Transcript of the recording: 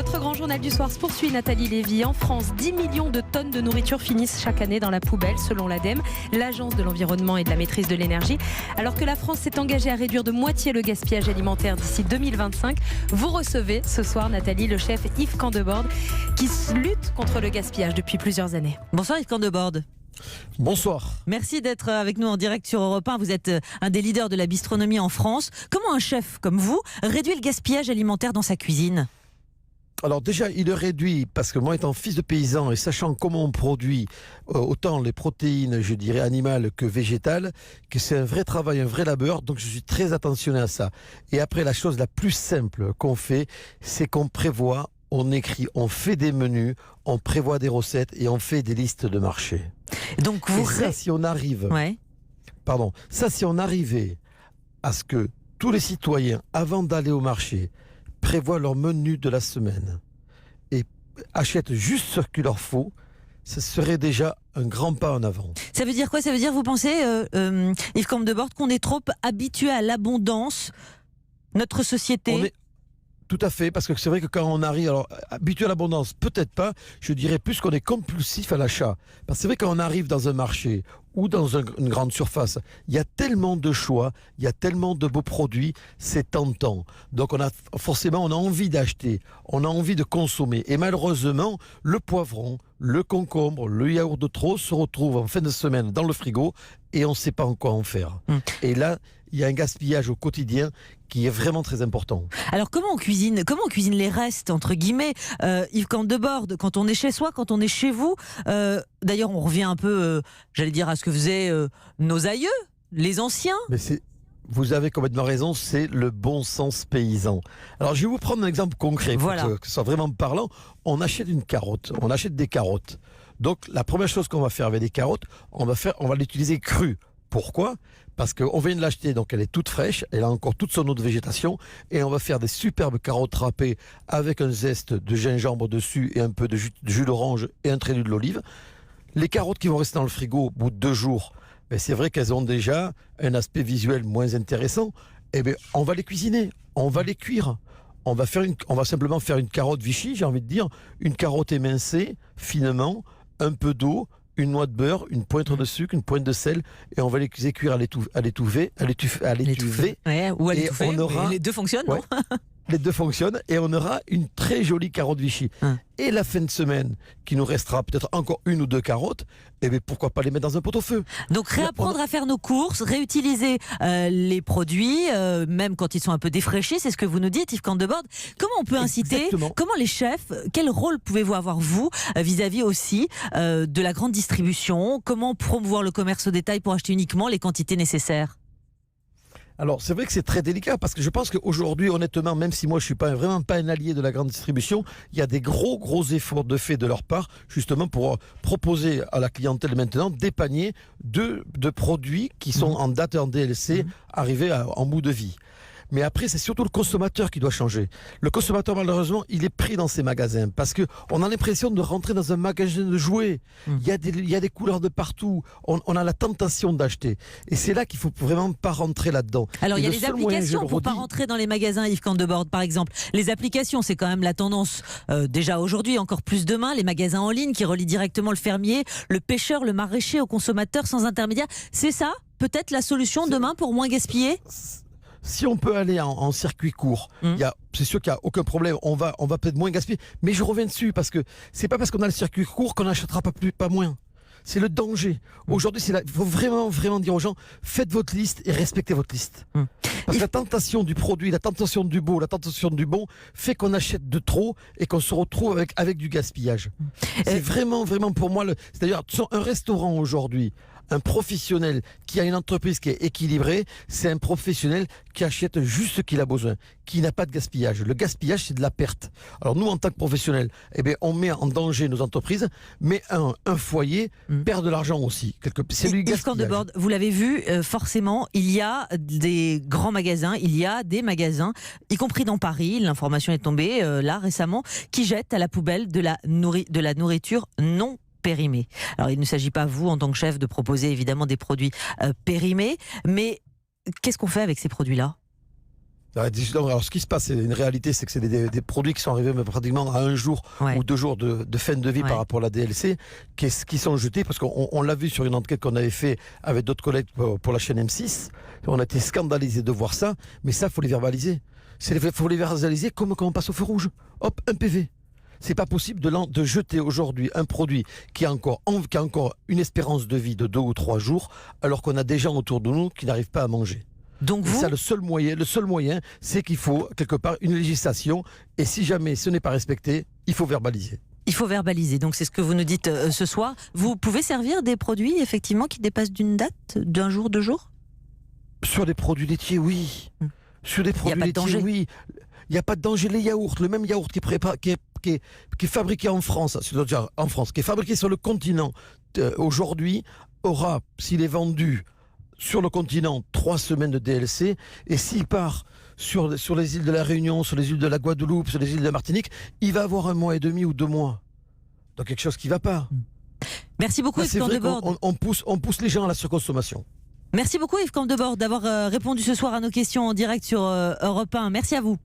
Votre grand journal du soir se poursuit, Nathalie Lévy. En France, 10 millions de tonnes de nourriture finissent chaque année dans la poubelle, selon l'ADEME, l'Agence de l'environnement et de la maîtrise de l'énergie. Alors que la France s'est engagée à réduire de moitié le gaspillage alimentaire d'ici 2025, vous recevez ce soir, Nathalie, le chef Yves Candebord, qui lutte contre le gaspillage depuis plusieurs années. Bonsoir Yves Candebord. Bonsoir. Merci d'être avec nous en direct sur Europe 1. Vous êtes un des leaders de la bistronomie en France. Comment un chef comme vous réduit le gaspillage alimentaire dans sa cuisine ? Alors déjà, il le réduit parce que moi étant fils de paysan et sachant comment on produit autant les protéines, je dirais, animales que végétales, que c'est un vrai travail, un vrai labeur, donc je suis très attentionné à ça. Et après, la chose la plus simple qu'on fait, c'est qu'on prévoit, on écrit, on fait des menus, on prévoit des recettes et on fait des listes de marché. Donc vous... Et ça, si on arrive... Ouais. Pardon. Ça, si on arrivait à ce que tous les citoyens, avant d'aller au marché, prévoient leur menu de la semaine et achètent juste ce qu'il leur faut, ce serait déjà un grand pas en avant. Ça veut dire quoi ? Ça veut dire, vous pensez, Yves Candebord, qu'on est trop habitué à l'abondance, notre société ? Tout à fait, parce que c'est vrai que quand on arrive, alors habitué à l'abondance, peut-être pas, je dirais plus qu'on est compulsif à l'achat. Parce que c'est vrai quand on arrive dans un marché ou dans une grande surface, il y a tellement de choix, il y a tellement de beaux produits, c'est tentant. Donc on a envie d'acheter, on a envie de consommer. Et malheureusement, le poivron, le concombre, le yaourt de trop se retrouvent en fin de semaine dans le frigo et on ne sait pas en quoi en faire. Et là, il y a un gaspillage au quotidien qui est vraiment très important. Alors comment on cuisine les restes, entre guillemets, Yves Candebord, quand on est chez soi, quand on est chez vous, d'ailleurs on revient un peu, j'allais dire, à ce que faisaient nos aïeux, les anciens. Mais vous avez complètement raison, c'est le bon sens paysan. Alors je vais vous prendre un exemple concret pour que ce soit vraiment parlant. On achète une carotte, on achète des carottes. Donc la première chose qu'on va faire avec des carottes, on va l'utiliser crue. Pourquoi ? Parce qu'on vient de l'acheter, donc elle est toute fraîche, elle a encore toute son eau de végétation, et on va faire des superbes carottes râpées avec un zeste de gingembre dessus et un peu de jus d'orange et un trait d'huile d'olive. Les carottes qui vont rester dans le frigo au bout de 2 jours, ben c'est vrai qu'elles ont déjà un aspect visuel moins intéressant. Eh bien, on va les cuisiner, on va les cuire. On va simplement faire une carotte Vichy, j'ai envie de dire, une carotte émincée, finement, un peu d'eau, une noix de beurre, une pointe de sucre, une pointe de sel, et on va les cuire à l'étouver. Ouais, ou à l'étouffer, les deux fonctionnent, non ? Les deux fonctionnent, et on aura une très jolie carotte Vichy. Et la fin de semaine, qui nous restera peut-être encore 1 ou 2 carottes, et bien pourquoi pas les mettre dans un pot-au-feu ? Donc réapprendre à faire nos courses, réutiliser les produits, même quand ils sont un peu défraîchis, c'est ce que vous nous dites, Yves Candebord. Comment on peut inciter ? Comment les chefs, quel rôle pouvez-vous avoir vous vis-à-vis aussi de la grande distribution ? Comment promouvoir le commerce au détail pour acheter uniquement les quantités nécessaires ? Alors, c'est vrai que c'est très délicat parce que je pense qu'aujourd'hui, honnêtement, même si moi je suis vraiment pas un allié de la grande distribution, il y a des gros efforts de fait de leur part, justement pour proposer à la clientèle maintenant des paniers de produits qui sont en date en DLC, arrivés en bout de vie. Mais après, c'est surtout le consommateur qui doit changer. Le consommateur, malheureusement, il est pris dans ces magasins parce qu'on a l'impression de rentrer dans un magasin de jouets. Il y a des couleurs de partout. On a la tentation d'acheter. Et c'est là qu'il ne faut vraiment pas rentrer là-dedans. Alors, il y a les applications pour ne pas rentrer dans les magasins, Yves Candebord, par exemple. Les applications, c'est quand même la tendance déjà aujourd'hui, encore plus demain. Les magasins en ligne qui relient directement le fermier, le pêcheur, le maraîcher au consommateur sans intermédiaire. C'est ça, peut-être, la solution demain pour moins gaspiller ? Si on peut aller en circuit court, c'est sûr qu'il n'y a aucun problème, on va peut-être moins gaspiller. Mais je reviens dessus parce que c'est pas parce qu'on a le circuit court qu'on n'achètera pas moins. C'est le danger. Aujourd'hui, il faut vraiment dire aux gens, faites votre liste et respectez votre liste. Parce que la tentation du produit, la tentation du beau, la tentation du bon fait qu'on achète de trop et qu'on se retrouve avec du gaspillage. C'est vraiment pour moi, c'est-à-dire un restaurant aujourd'hui, un professionnel qui a une entreprise qui est équilibrée, c'est un professionnel qui achète juste ce qu'il a besoin, qui n'a pas de gaspillage. Le gaspillage, c'est de la perte. Alors nous, en tant que professionnels, on met en danger nos entreprises, mais un foyer perd de l'argent aussi. C'est du gaspillage. Yves Candebord, vous l'avez vu, forcément, il y a des grands magasins, il y a des magasins, y compris dans Paris, l'information est tombée là récemment, qui jettent à la poubelle de la nourriture non périmés. Alors il ne s'agit pas, vous, en tant que chef, de proposer évidemment des produits périmés, mais qu'est-ce qu'on fait avec ces produits-là ? Alors, ce qui se passe, c'est une réalité, c'est que c'est des produits qui sont arrivés pratiquement à 1 jour ou 2 jours de fin de vie par rapport à la DLC, qui sont jetés, parce qu'on l'a vu sur une enquête qu'on avait fait avec d'autres collègues pour la chaîne M6. On a été scandalisés de voir ça, mais ça, il faut les verbaliser. Il faut les verbaliser comme quand on passe au feu rouge. Hop, un PV. C'est pas possible de jeter aujourd'hui un produit qui a encore une espérance de vie de 2 ou 3 jours, alors qu'on a des gens autour de nous qui n'arrivent pas à manger. Donc ça, le seul moyen, c'est qu'il faut quelque part une législation, et si jamais ce n'est pas respecté, il faut verbaliser. Il faut verbaliser, donc c'est ce que vous nous dites ce soir. Vous pouvez servir des produits effectivement qui dépassent d'une date, d'1 jour, 2 jours ? Sur des produits laitiers, oui. Sur des produits laitiers, oui. Il n'y a pas de danger. Les yaourts, le même yaourt qui est fabriqué en France, c'est-à-dire en France, qui est fabriqué sur le continent aujourd'hui, aura, s'il est vendu sur le continent, 3 semaines de DLC, et s'il part sur les îles de la Réunion, sur les îles de la Guadeloupe, sur les îles de la Martinique, il va avoir 1 mois et demi ou 2 mois. Donc quelque chose qui ne va pas. Merci beaucoup, Yves Candebord. On pousse les gens à la surconsommation. Merci beaucoup, Yves Candebord, d'avoir répondu ce soir à nos questions en direct sur Europe 1. Merci à vous.